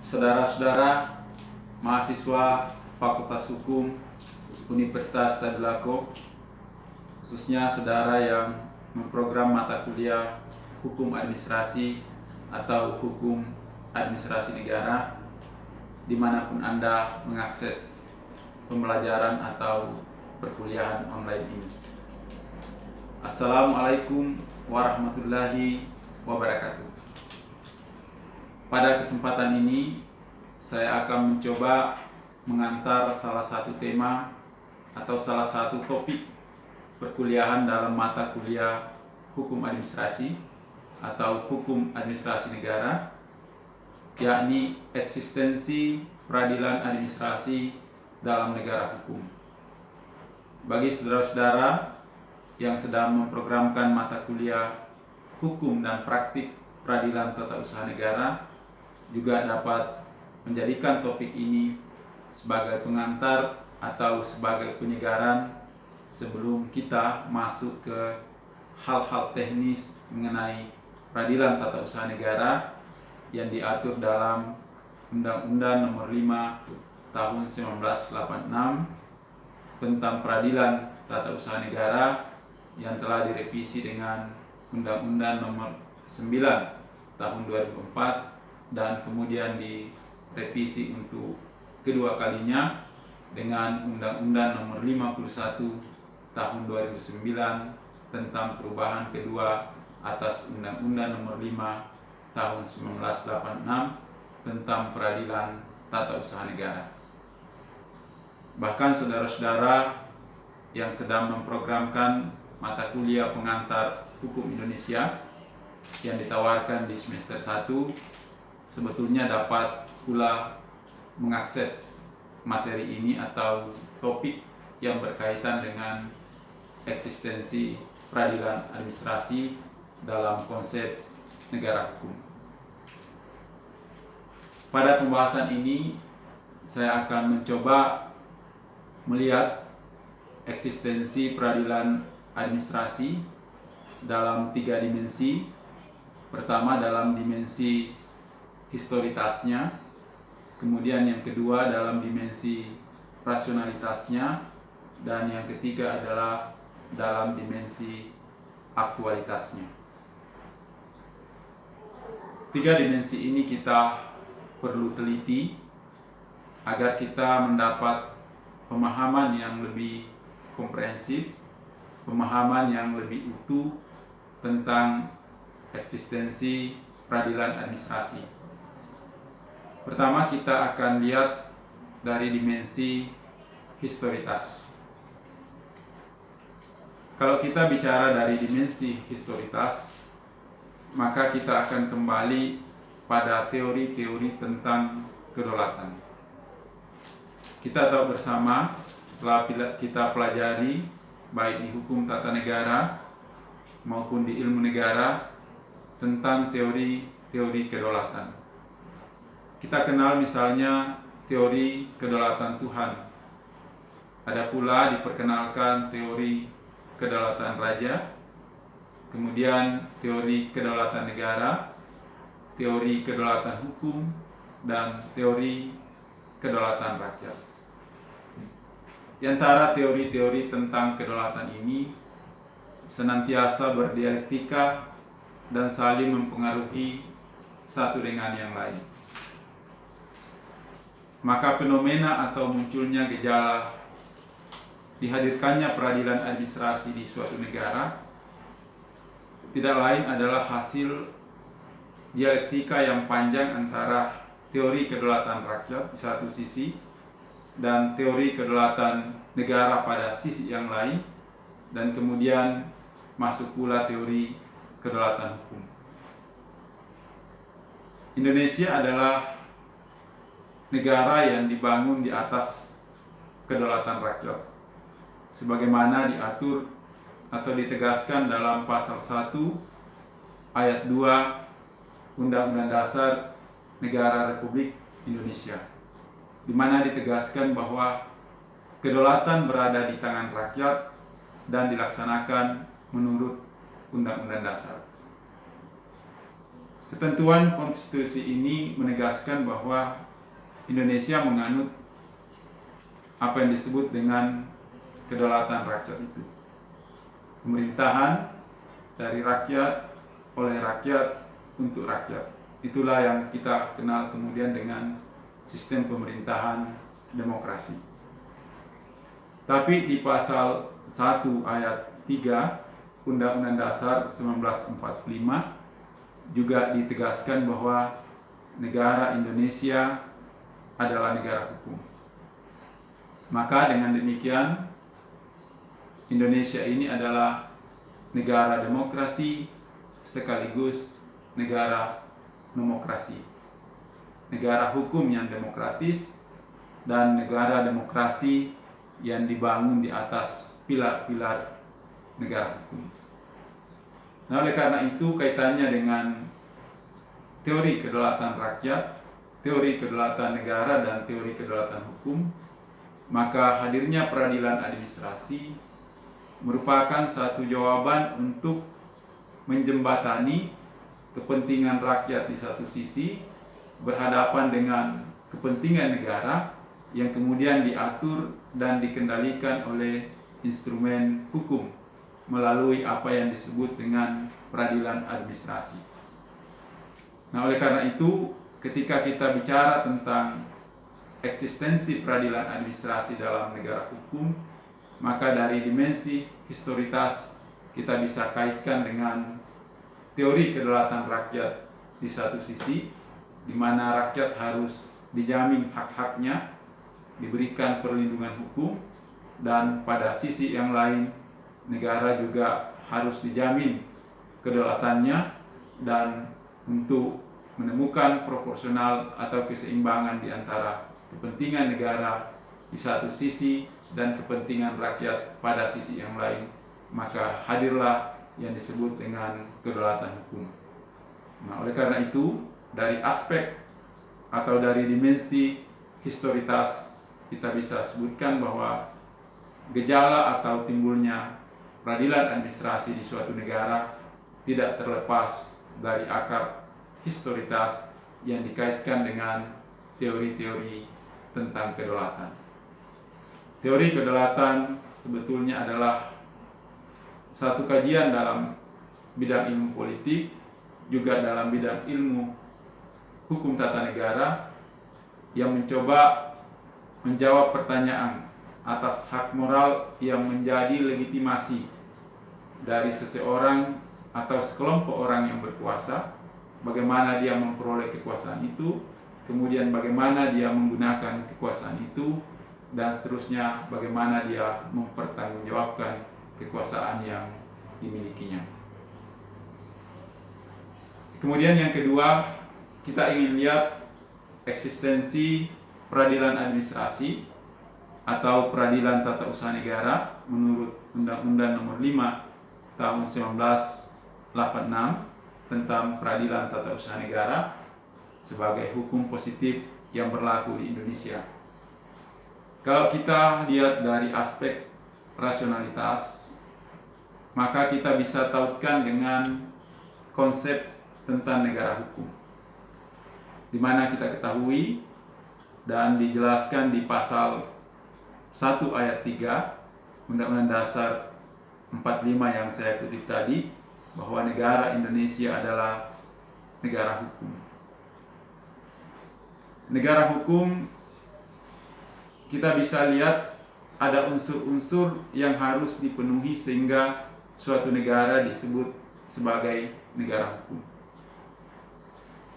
Saudara-saudara mahasiswa Fakultas Hukum Universitas Tadulako, khususnya saudara yang memprogram mata kuliah Hukum Administrasi atau Hukum Administrasi Negara, dimanapun Anda mengakses pembelajaran atau perkuliahan online ini. Assalamualaikum warahmatullahi wabarakatuh. Pada kesempatan ini, saya akan mencoba mengantar salah satu tema atau salah satu topik perkuliahan dalam mata kuliah Hukum Administrasi atau Hukum Administrasi Negara, yakni eksistensi peradilan administrasi dalam negara hukum. Bagi saudara-saudara yang sedang memprogramkan mata kuliah Hukum dan Praktik Peradilan Tata Usaha Negara, juga dapat menjadikan topik ini sebagai pengantar atau sebagai penyegaran sebelum kita masuk ke hal-hal teknis mengenai peradilan tata usaha negara yang diatur dalam Undang-Undang Nomor 5 Tahun 1986 tentang peradilan tata usaha negara yang telah direvisi dengan Undang-Undang Nomor 9 Tahun 2004 dan kemudian direvisi untuk kedua kalinya dengan Undang-Undang Nomor 51 Tahun 2009 tentang perubahan kedua atas Undang-Undang Nomor 5 Tahun 1986 tentang peradilan tata usaha negara. Bahkan saudara-saudara yang sedang memprogramkan mata kuliah pengantar Hukum Indonesia yang ditawarkan di semester 1 sebetulnya dapat pula mengakses materi ini atau topik yang berkaitan dengan eksistensi peradilan administrasi dalam konsep negara hukum. Pada pembahasan ini, saya akan mencoba melihat eksistensi peradilan administrasi dalam 3 dimensi. Pertama, dalam dimensi historitasnya, kemudian yang kedua dalam dimensi rasionalitasnya, dan yang ketiga adalah dalam dimensi aktualitasnya. 3 dimensi ini kita perlu teliti agar kita mendapat pemahaman yang lebih komprehensif, pemahaman yang lebih utuh tentang eksistensi peradilan administrasi. Pertama, kita akan lihat dari dimensi historitas. Kalau kita bicara dari dimensi historitas, maka kita akan kembali pada teori-teori tentang kedaulatan. Kita tahu bersama, telah kita pelajari baik di hukum tata negara maupun di ilmu negara tentang teori-teori kedaulatan. Kita kenal misalnya teori kedaulatan Tuhan. Ada pula diperkenalkan teori kedaulatan raja, kemudian teori kedaulatan negara, teori kedaulatan hukum, dan teori kedaulatan rakyat. Di antara teori-teori tentang kedaulatan ini senantiasa berdialektika dan saling mempengaruhi satu dengan yang lain. Maka fenomena atau munculnya gejala dihadirkannya peradilan administrasi di suatu negara tidak lain adalah hasil dialektika yang panjang antara teori kedaulatan rakyat di satu sisi dan teori kedaulatan negara pada sisi yang lain, dan kemudian masuk pula teori kedaulatan hukum. Indonesia adalah negara yang dibangun di atas kedaulatan rakyat, sebagaimana diatur atau ditegaskan dalam pasal 1 ayat 2 Undang-Undang Dasar Negara Republik Indonesia, di mana ditegaskan bahwa kedaulatan berada di tangan rakyat dan dilaksanakan menurut Undang-Undang Dasar. Ketentuan konstitusi ini menegaskan bahwa Indonesia menganut apa yang disebut dengan kedaulatan rakyat itu. Pemerintahan dari rakyat, oleh rakyat, untuk rakyat. Itulah yang kita kenal kemudian dengan sistem pemerintahan demokrasi. Tapi di pasal 1 ayat 3 Undang-Undang Dasar 1945 juga ditegaskan bahwa negara Indonesia adalah negara hukum. Maka dengan demikian Indonesia ini adalah negara demokrasi sekaligus negara nomokrasi. Negara hukum yang demokratis dan negara demokrasi yang dibangun di atas pilar-pilar negara hukum. Nah, oleh karena itu kaitannya dengan teori kedaulatan rakyat, teori kedaulatan negara, dan teori kedaulatan hukum, maka hadirnya peradilan administrasi merupakan satu jawaban untuk menjembatani kepentingan rakyat di satu sisi berhadapan dengan kepentingan negara yang kemudian diatur dan dikendalikan oleh instrumen hukum melalui apa yang disebut dengan peradilan administrasi. Nah, oleh karena itu, ketika kita bicara tentang eksistensi peradilan administrasi dalam negara hukum, maka dari dimensi historitas kita bisa kaitkan dengan teori kedaulatan rakyat di satu sisi, di mana rakyat harus dijamin hak-haknya, diberikan perlindungan hukum, dan pada sisi yang lain negara juga harus dijamin kedaulatannya dan untuk menemukan proporsional atau keseimbangan di antara kepentingan negara di satu sisi dan kepentingan rakyat pada sisi yang lain, maka hadirlah yang disebut dengan kedaulatan hukum. Nah, oleh karena itu, dari aspek atau dari dimensi historitas kita bisa sebutkan bahwa gejala atau timbulnya peradilan administrasi di suatu negara tidak terlepas dari akar historitas yang dikaitkan dengan teori-teori tentang kedaulatan. Teori kedaulatan sebetulnya adalah satu kajian dalam bidang ilmu politik, juga dalam bidang ilmu hukum tata negara yang mencoba menjawab pertanyaan atas hak moral yang menjadi legitimasi dari seseorang atau sekelompok orang yang berkuasa, bagaimana dia memperoleh kekuasaan itu, kemudian bagaimana dia menggunakan kekuasaan itu, dan seterusnya bagaimana dia mempertanggungjawabkan kekuasaan yang dimilikinya. Kemudian yang kedua, kita ingin lihat eksistensi peradilan administrasi atau peradilan tata usaha negara menurut Undang-Undang Nomor 5 tahun 1986 tentang peradilan tata usaha negara sebagai hukum positif yang berlaku di Indonesia. Kalau kita lihat dari aspek rasionalitas, maka kita bisa tautkan dengan konsep tentang negara hukum, di mana kita ketahui dan dijelaskan di pasal 1 ayat 3 Undang-Undang Dasar 45 yang saya kutip tadi, bahwa negara Indonesia adalah negara hukum. Negara hukum kita bisa lihat ada unsur-unsur yang harus dipenuhi sehingga suatu negara disebut sebagai negara hukum.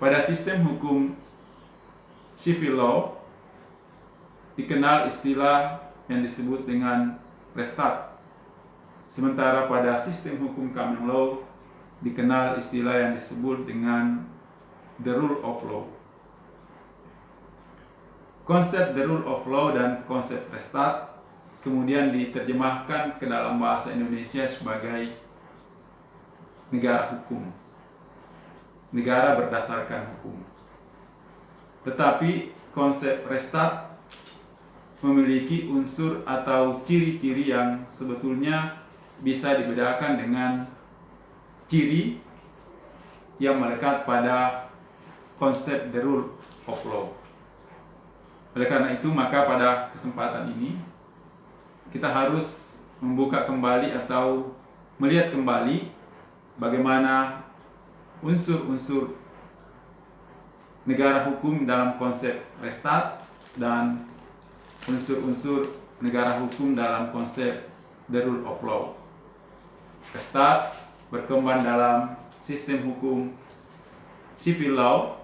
Pada sistem hukum civil law dikenal istilah yang disebut dengan res start. Sementara pada sistem hukum common law dikenal istilah yang disebut dengan the rule of law. Konsep the rule of law dan konsep res start kemudian diterjemahkan ke dalam bahasa Indonesia sebagai negara hukum, negara berdasarkan hukum. Tetapi konsep res start memiliki unsur atau ciri-ciri yang sebetulnya bisa dibedakan dengan ciri yang melekat pada konsep the rule of law. Oleh karena itu, maka pada kesempatan ini kita harus membuka kembali atau melihat kembali bagaimana unsur-unsur negara hukum dalam konsep Restat dan unsur-unsur negara hukum dalam konsep the rule of law. Restat berkembang dalam sistem hukum civil law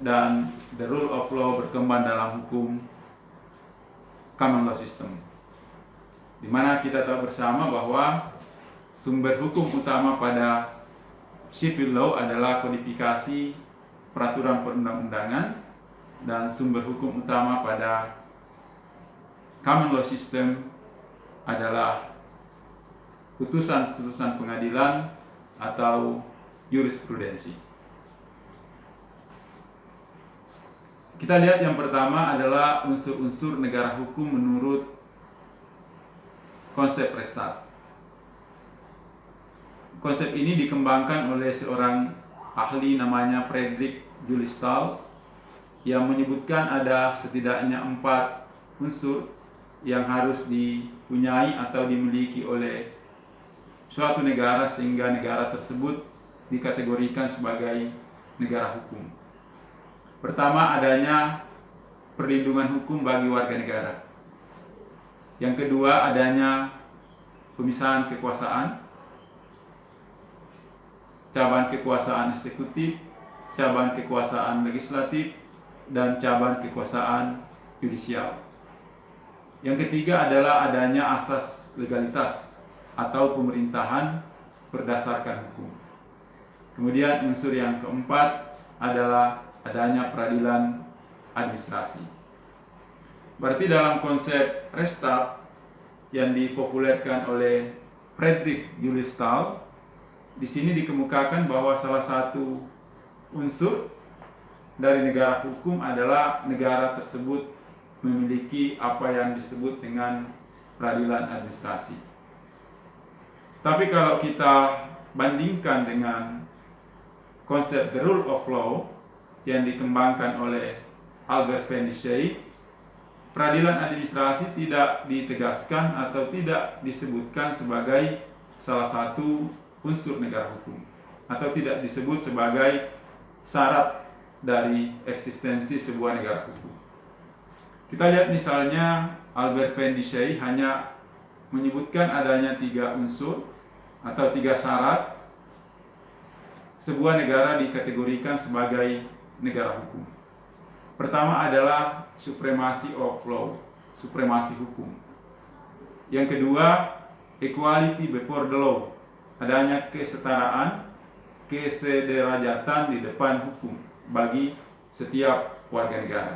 dan the rule of law berkembang dalam hukum common law system, di mana kita tahu bersama bahwa sumber hukum utama pada civil law adalah kodifikasi peraturan perundang-undangan, dan sumber hukum utama pada common law system adalah putusan-putusan pengadilan atau jurisprudensi. Kita lihat yang pertama adalah unsur-unsur negara hukum menurut konsep Restat. Konsep ini dikembangkan oleh seorang ahli namanya Frederick Julius Stahl yang menyebutkan ada setidaknya 4 unsur yang harus dipunyai atau dimiliki oleh suatu negara sehingga negara tersebut dikategorikan sebagai negara hukum. Pertama, adanya perlindungan hukum bagi warga negara. Yang kedua, adanya pemisahan kekuasaan, cabang kekuasaan eksekutif, cabang kekuasaan legislatif, dan cabang kekuasaan yudisial. Yang ketiga adalah adanya asas legalitas atau pemerintahan berdasarkan hukum. Kemudian unsur yang keempat adalah adanya peradilan administrasi. Berarti dalam konsep Restat yang dipopulerkan oleh Frederick Julius Stahl, di sini dikemukakan bahwa salah satu unsur dari negara hukum adalah negara tersebut memiliki apa yang disebut dengan peradilan administrasi. Tapi kalau kita bandingkan dengan konsep the rule of law yang dikembangkan oleh Albert van der Sheik, peradilan administrasi tidak ditegaskan atau tidak disebutkan sebagai salah satu unsur negara hukum, atau tidak disebut sebagai syarat dari eksistensi sebuah negara hukum. Kita lihat misalnya Albert van der Sheik hanya menyebutkan adanya 3 unsur atau 3 syarat sebuah negara dikategorikan sebagai negara hukum. Pertama adalah supremacy of law, supremasi hukum. Yang kedua, equality before the law, adanya kesetaraan, kesederajatan di depan hukum bagi setiap warga negara.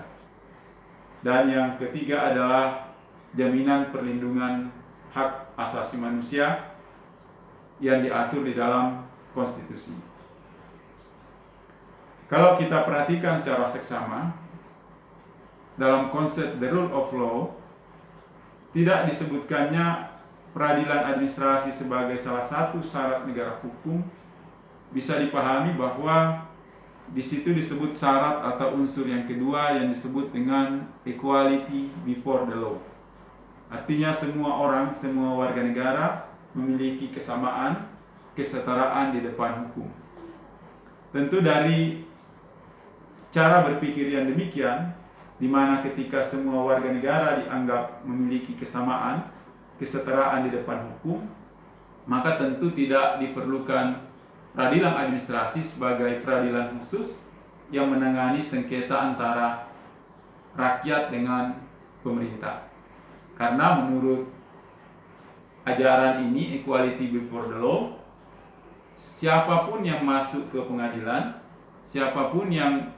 Dan yang ketiga adalah jaminan perlindungan hak asasi manusia yang diatur di dalam konstitusi. Kalau kita perhatikan secara seksama, dalam konsep the rule of law tidak disebutkannya peradilan administrasi sebagai salah satu syarat negara hukum. Bisa dipahami bahwa di situ disebut syarat atau unsur yang kedua yang disebut dengan equality before the law. Artinya semua orang, semua warga negara memiliki kesamaan, kesetaraan di depan hukum. Tentu dari cara berpikir yang demikian, di mana ketika semua warga negara dianggap memiliki kesamaan, kesetaraan di depan hukum, maka tentu tidak diperlukan peradilan administrasi sebagai peradilan khusus yang menangani sengketa antara rakyat dengan pemerintah. Karena menurut ajaran ini, equality before the law, siapapun yang masuk ke pengadilan, siapapun yang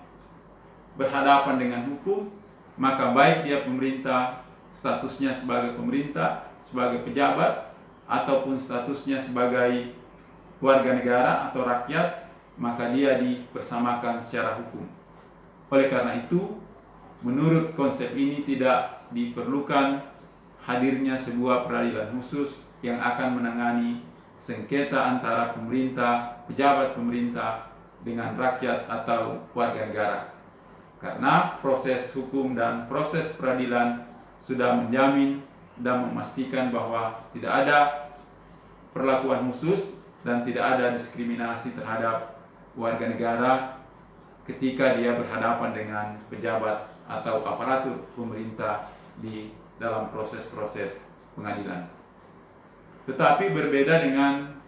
berhadapan dengan hukum, maka baik dia pemerintah, statusnya sebagai pemerintah, sebagai pejabat, ataupun statusnya sebagai warga negara atau rakyat, maka dia dipersamakan secara hukum. Oleh karena itu, menurut konsep ini tidak diperlukan hadirnya sebuah peradilan khusus yang akan menangani sengketa antara pemerintah, pejabat pemerintah, dengan rakyat atau warga negara. Karena proses hukum dan proses peradilan sudah menjamin dan memastikan bahwa tidak ada perlakuan khusus dan tidak ada diskriminasi terhadap warga negara ketika dia berhadapan dengan pejabat atau aparatur pemerintah di dalam proses-proses pengadilan. Tetapi berbeda dengan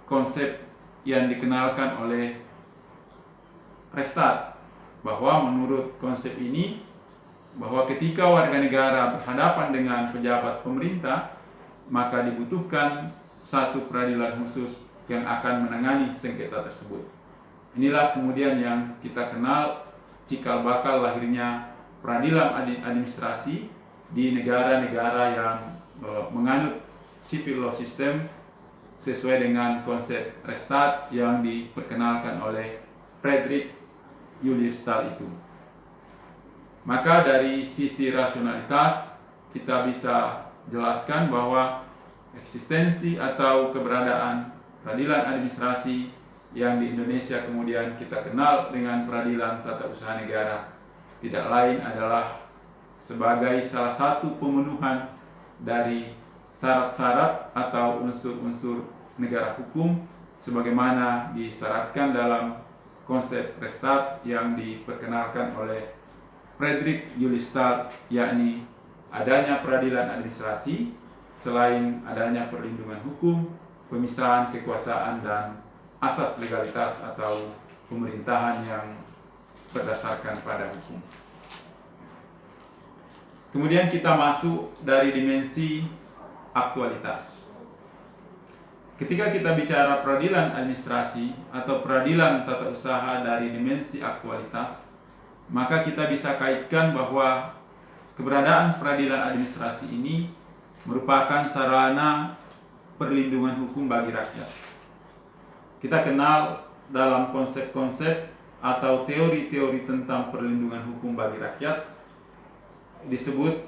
konsep yang dikenalkan oleh Prestat, bahwa menurut konsep ini, bahwa ketika warga negara berhadapan dengan pejabat pemerintah, maka dibutuhkan satu peradilan khusus yang akan menangani sengketa tersebut. Inilah kemudian yang kita kenal cikal bakal lahirnya peradilan administrasi di negara-negara yang menganut civil law system sesuai dengan konsep Prestat yang diperkenalkan oleh Frederick Julius Stahl itu. Maka dari sisi rasionalitas kita bisa jelaskan bahwa eksistensi atau keberadaan peradilan administrasi yang di Indonesia kemudian kita kenal dengan peradilan tata usaha negara tidak lain adalah sebagai salah satu pemenuhan dari syarat-syarat atau unsur-unsur negara hukum sebagaimana disyaratkan dalam konsep Prestat yang diperkenalkan oleh Frederick Julius Stahl, yakni adanya peradilan administrasi selain adanya perlindungan hukum, pemisahan kekuasaan dan asas legalitas atau pemerintahan yang berdasarkan pada hukum. Kemudian kita masuk dari dimensi aktualitas. Ketika kita bicara peradilan administrasi atau peradilan tata usaha dari dimensi aktualitas, maka kita bisa kaitkan bahwa keberadaan peradilan administrasi ini merupakan sarana perlindungan hukum bagi rakyat. Kita kenal dalam konsep-konsep atau teori-teori tentang perlindungan hukum bagi rakyat disebut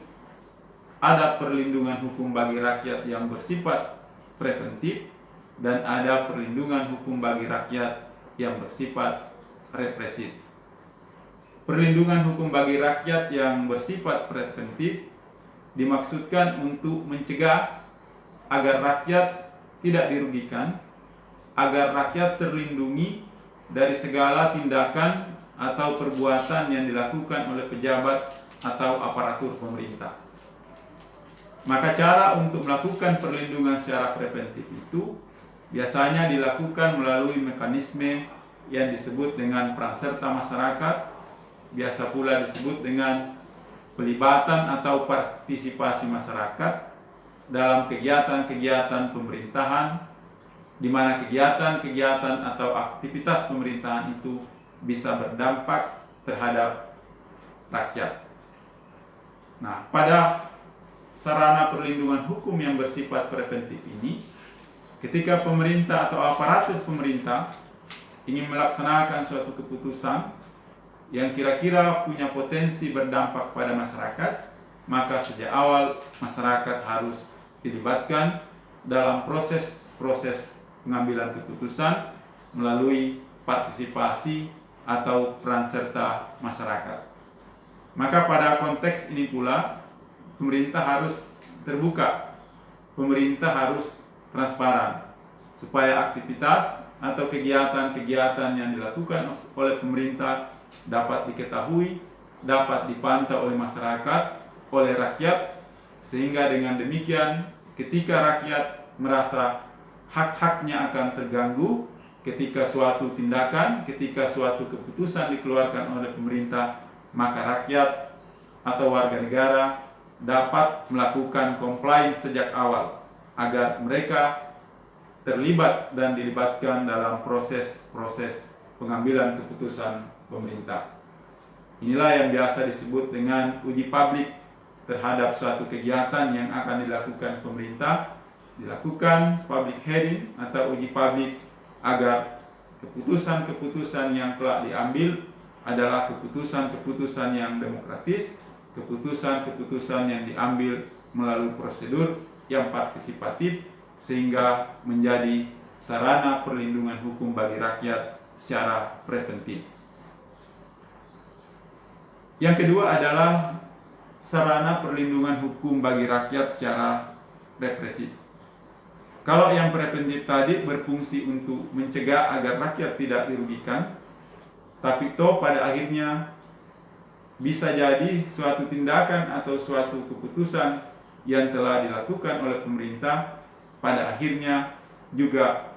ada perlindungan hukum bagi rakyat yang bersifat preventif dan ada perlindungan hukum bagi rakyat yang bersifat represif. Perlindungan hukum bagi rakyat yang bersifat preventif dimaksudkan untuk mencegah agar rakyat tidak dirugikan, agar rakyat terlindungi dari segala tindakan atau perbuatan yang dilakukan oleh pejabat atau aparatur pemerintah. Maka cara untuk melakukan perlindungan secara preventif itu biasanya dilakukan melalui mekanisme yang disebut dengan peran serta masyarakat, biasa pula disebut dengan pelibatan atau partisipasi masyarakat dalam kegiatan-kegiatan pemerintahan, di mana kegiatan-kegiatan atau aktivitas pemerintahan itu bisa berdampak terhadap rakyat. Nah, pada sarana perlindungan hukum yang bersifat preventif ini, ketika pemerintah atau aparatur pemerintah ingin melaksanakan suatu keputusan yang kira-kira punya potensi berdampak pada masyarakat, maka sejak awal masyarakat harus dilibatkan dalam proses pengambilan keputusan melalui partisipasi atau peran serta masyarakat. Maka pada konteks ini pula pemerintah harus terbuka, pemerintah harus transparan, supaya aktivitas atau kegiatan-kegiatan yang dilakukan oleh pemerintah dapat diketahui, dapat dipantau oleh masyarakat, oleh rakyat, sehingga dengan demikian ketika rakyat merasa hak-haknya akan terganggu ketika suatu tindakan, ketika suatu keputusan dikeluarkan oleh pemerintah, maka rakyat atau warga negara dapat melakukan compliance sejak awal agar mereka terlibat dan dilibatkan dalam proses-proses pengambilan keputusan pemerintah. Inilah yang biasa disebut dengan uji publik terhadap suatu kegiatan yang akan dilakukan pemerintah, dilakukan public hearing atau uji publik agar keputusan-keputusan yang telah diambil adalah keputusan-keputusan yang demokratis, keputusan-keputusan yang diambil melalui prosedur yang partisipatif sehingga menjadi sarana perlindungan hukum bagi rakyat secara preventif. Yang kedua adalah sarana perlindungan hukum bagi rakyat secara represif. Kalau yang preventif tadi berfungsi untuk mencegah agar rakyat tidak dirugikan, tapi toh pada akhirnya bisa jadi suatu tindakan atau suatu keputusan yang telah dilakukan oleh pemerintah pada akhirnya juga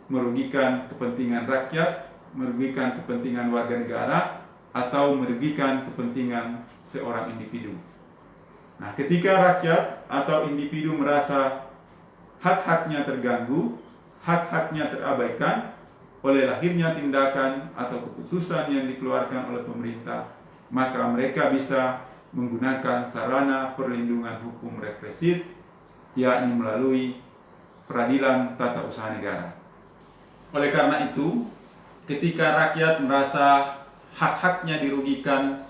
merugikan kepentingan rakyat, merugikan kepentingan warga negara, atau merugikan kepentingan seorang individu. Nah, ketika rakyat atau individu merasa hak-haknya terganggu, hak-haknya terabaikan oleh lahirnya tindakan atau keputusan yang dikeluarkan oleh pemerintah, maka mereka bisa menggunakan sarana perlindungan hukum represif, yakni melalui peradilan tata usaha negara. Oleh karena itu, ketika rakyat merasa hak-haknya dirugikan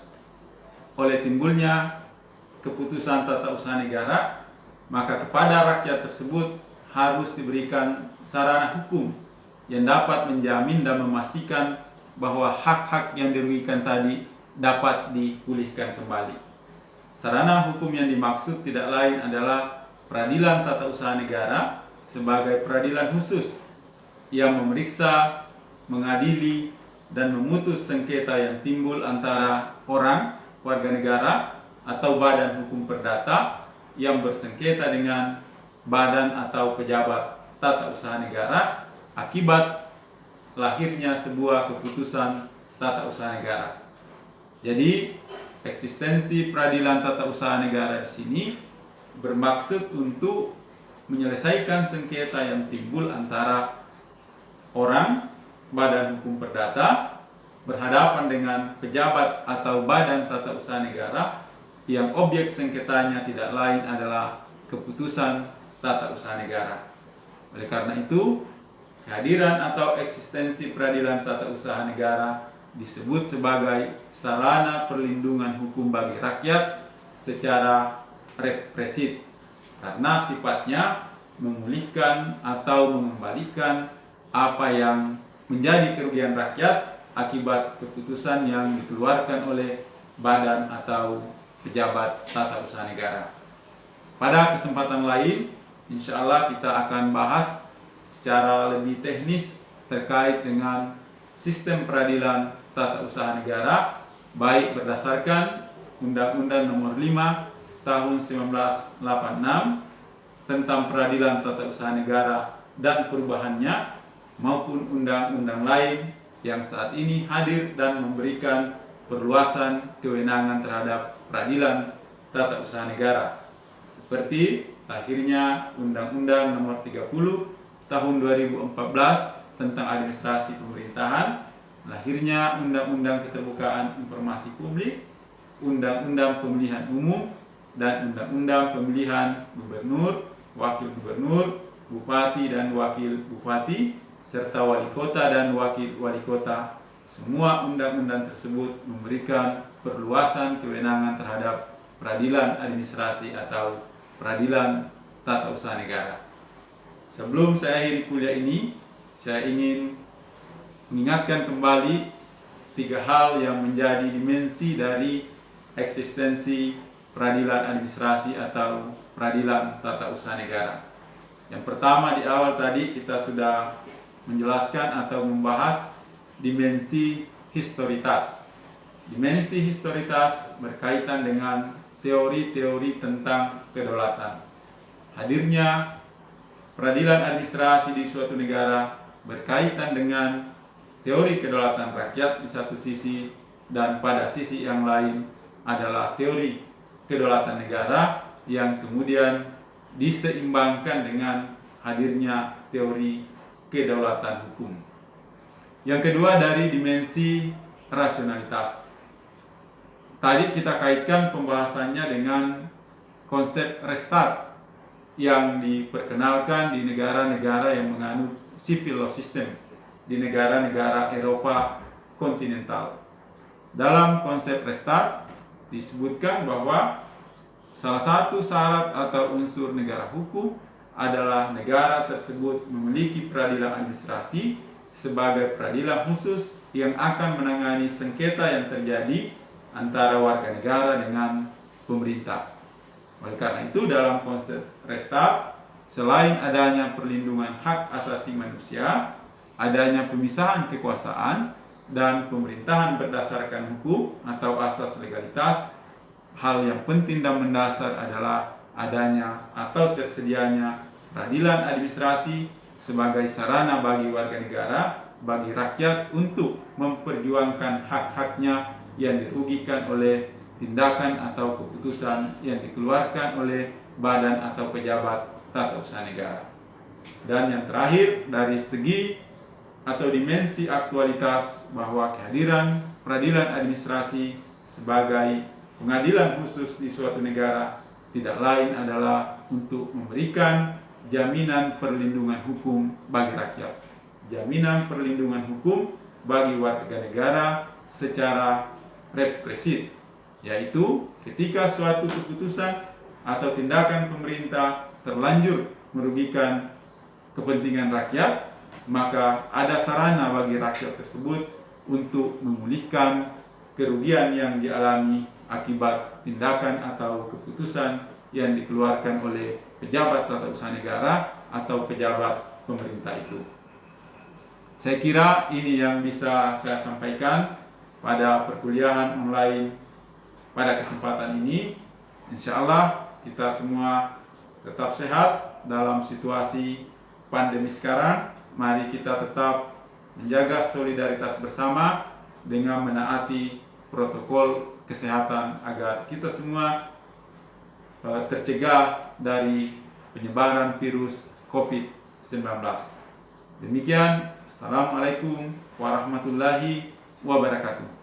oleh timbulnya keputusan tata usaha negara, maka kepada rakyat tersebut harus diberikan sarana hukum yang dapat menjamin dan memastikan bahwa hak-hak yang dirugikan tadi dapat dipulihkan kembali. Sarana hukum yang dimaksud tidak lain adalah peradilan tata usaha negara sebagai peradilan khusus yang memeriksa, mengadili, dan memutus sengketa yang timbul antara orang, warga negara, atau badan hukum perdata yang bersengketa dengan badan atau pejabat tata usaha negara akibat lahirnya sebuah keputusan tata usaha negara. Jadi, eksistensi peradilan tata usaha negara di sini bermaksud untuk menyelesaikan sengketa yang timbul antara orang, badan hukum perdata berhadapan dengan pejabat atau badan tata usaha negara yang objek sengketanya tidak lain adalah keputusan tata usaha negara. Oleh karena itu, kehadiran atau eksistensi peradilan tata usaha negara disebut sebagai sarana perlindungan hukum bagi rakyat secara represif karena sifatnya memulihkan atau mengembalikan apa yang menjadi kerugian rakyat akibat keputusan yang dikeluarkan oleh badan atau pejabat tata usaha negara. Pada kesempatan lain, insya Allah kita akan bahas secara lebih teknis terkait dengan sistem peradilan tata usaha negara, baik berdasarkan Undang-Undang Nomor 5 Tahun 1986 tentang peradilan tata usaha negara dan perubahannya, maupun undang-undang lain yang saat ini hadir dan memberikan perluasan kewenangan terhadap peradilan tata usaha negara, seperti akhirnya Undang-Undang Nomor 30 Tahun 2014 tentang administrasi pemerintahan, lahirnya Undang-Undang Keterbukaan Informasi Publik, Undang-Undang Pemilihan Umum, dan Undang-Undang Pemilihan Gubernur, Wakil Gubernur, Bupati dan Wakil Bupati, serta wali kota dan wakil wali kota. Semua undang-undang tersebut memberikan perluasan kewenangan terhadap peradilan administrasi atau peradilan tata usaha negara. Sebelum saya akhiri kuliah ini, saya ingin mengingatkan kembali 3 hal yang menjadi dimensi dari eksistensi peradilan administrasi atau peradilan tata usaha negara. Yang pertama, di awal tadi kita sudah menjelaskan atau membahas dimensi historitas. Dimensi historitas berkaitan dengan teori-teori tentang kedaulatan. Hadirnya peradilan administrasi di suatu negara berkaitan dengan teori kedaulatan rakyat di satu sisi, dan pada sisi yang lain adalah teori kedaulatan negara yang kemudian diseimbangkan dengan hadirnya teori kedaulatan hukum. Yang kedua, dari dimensi rasionalitas. Tadi kita kaitkan pembahasannya dengan konsep restart yang diperkenalkan di negara-negara yang menganut civil law system, di negara-negara Eropa kontinental. Dalam konsep restart disebutkan bahwa salah satu syarat atau unsur negara hukum adalah negara tersebut memiliki peradilan administrasi sebagai peradilan khusus yang akan menangani sengketa yang terjadi antara warga negara dengan pemerintah. Oleh karena itu, dalam konsep Restart, selain adanya perlindungan hak asasi manusia, adanya pemisahan kekuasaan dan pemerintahan berdasarkan hukum atau asas legalitas, hal yang penting dan mendasar adalah adanya atau tersedianya peradilan administrasi sebagai sarana bagi warga negara, bagi rakyat untuk memperjuangkan hak-haknya yang dirugikan oleh tindakan atau keputusan yang dikeluarkan oleh badan atau pejabat tata usaha negara. Dan yang terakhir, dari segi atau dimensi aktualitas, bahwa kehadiran peradilan administrasi sebagai pengadilan khusus di suatu negara tidak lain adalah untuk memberikan jaminan perlindungan hukum bagi rakyat, jaminan perlindungan hukum bagi warga negara secara represif, yaitu ketika suatu keputusan atau tindakan pemerintah terlanjur merugikan kepentingan rakyat, maka ada sarana bagi rakyat tersebut untuk memulihkan kerugian yang dialami akibat tindakan atau keputusan yang dikeluarkan oleh pejabat tata usaha negara atau pejabat pemerintah itu. Saya kira ini yang bisa saya sampaikan pada perkuliahan online pada kesempatan ini. Insya Allah kita semua tetap sehat dalam situasi pandemi sekarang. Mari kita tetap menjaga solidaritas bersama dengan menaati protokol kesehatan agar kita semua tercegah dari penyebaran virus COVID-19. Demikian, Assalamualaikum warahmatullahi wabarakatuh.